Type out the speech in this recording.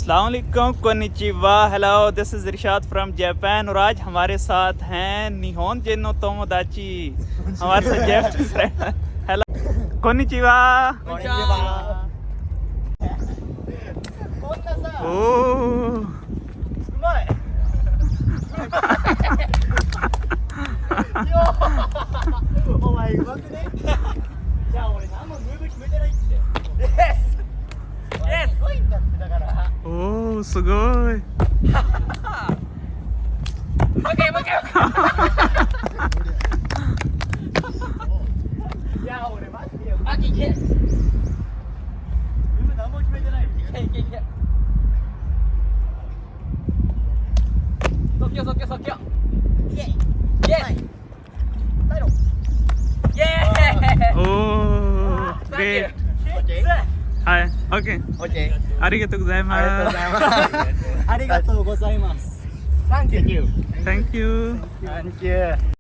अस्सलाम वालेकुम, konnichiwa, hello, this is Irshad from Japan और आज हमारे साथ हैं निहोन जेनो तोमोदाची, हमारे साथ जेफ। Hello, konnichiwa. ओहおー、すごい。いや俺待ってよ。あ、いけ。今何も決めてないよ。いけいけ。即興即興即興。イエイ。イエイ。大郎。イエーイ。おー、サンキュー。はい、オッケー。オッケー。ありがとうございます。ありがとうございます。Thank you. Thank you. Thank you.